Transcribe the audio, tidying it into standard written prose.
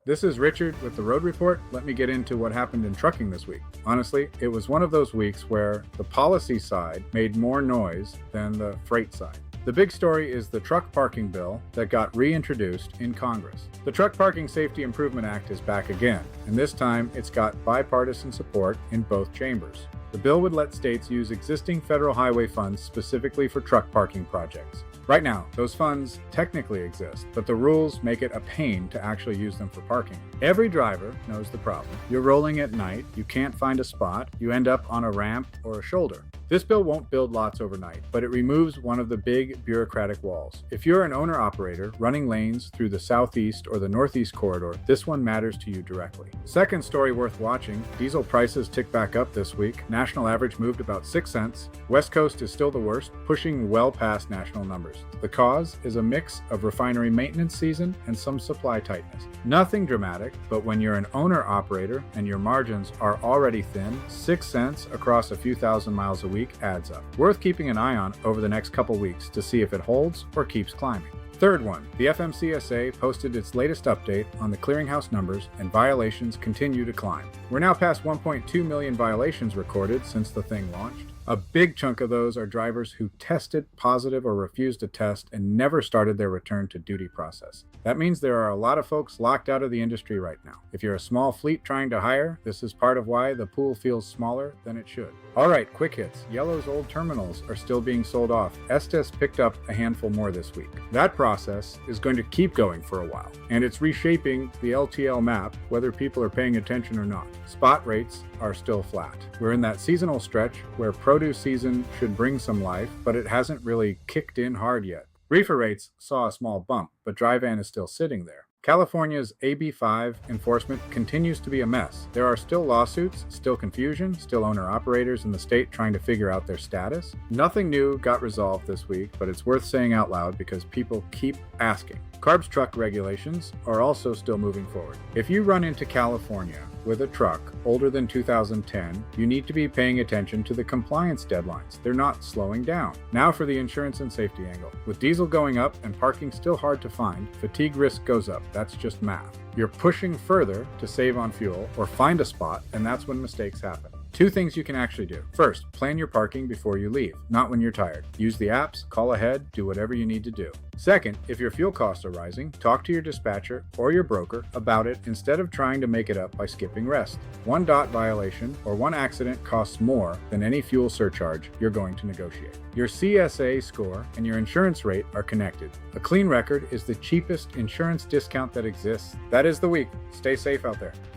This is Richard with the Road Report. Let me get into what happened in trucking this week. Honestly, it was one of those weeks where the policy side made more noise than the freight side. The big story is the truck parking bill that got reintroduced in Congress. The Truck Parking Safety Improvement Act is back again, and this time it's got bipartisan support in both chambers. The bill would let states use existing federal highway funds specifically for truck parking projects. Right now, those funds technically exist, but the rules make it a pain to actually use them for parking. Every driver knows the problem. You're rolling at night, you can't find a spot, you end up on a ramp or a shoulder. This bill won't build lots overnight, but it removes one of the big bureaucratic walls. If you're an owner-operator running lanes through the southeast or the northeast corridor, this one matters to you directly. Second story worth watching, diesel prices tick back up this week. National average moved about 6 cents. West Coast is still the worst, pushing well past national numbers. The cause is a mix of refinery maintenance season and some supply tightness. Nothing dramatic, but when you're an owner-operator and your margins are already thin, 6 cents across a few thousand miles a week adds up. Worth keeping an eye on over the next couple weeks to see if it holds or keeps climbing. Third one, the FMCSA posted its latest update on the clearinghouse numbers and violations continue to climb. We're now past 1.2 million violations recorded since the thing launched. A big chunk of those are drivers who tested positive or refused to test and never started their return to duty process. That means there are a lot of folks locked out of the industry right now. If you're a small fleet trying to hire, this is part of why the pool feels smaller than it should. All right, quick hits. Yellow's old terminals are still being sold off. Estes picked up a handful more this week. That process is going to keep going for a while, and it's reshaping the LTL map, whether people are paying attention or not. Spot rates are still flat. We're in that seasonal stretch where produce season should bring some life, but it hasn't really kicked in hard yet. Reefer rates saw a small bump, but dry van is still sitting there. California's AB5 enforcement continues to be a mess. There are still lawsuits, still confusion, still owner-operators in the state trying to figure out their status. Nothing new got resolved this week, but it's worth saying out loud because people keep asking. CARB's truck regulations are also still moving forward. If you run into California with a truck older than 2010, you need to be paying attention to the compliance deadlines. They're not slowing down. Now for the insurance and safety angle. With diesel going up and parking still hard to find, fatigue risk goes up. That's just math. You're pushing further to save on fuel or find a spot, and that's when mistakes happen. Two things you can actually do. First, plan your parking before you leave, not when you're tired. Use the apps, call ahead, do whatever you need to do. Second, if your fuel costs are rising, talk to your dispatcher or your broker about it instead of trying to make it up by skipping rest. One DOT violation or one accident costs more than any fuel surcharge you're going to negotiate. Your CSA score and your insurance rate are connected. A clean record is the cheapest insurance discount that exists. That is the week. Stay safe out there.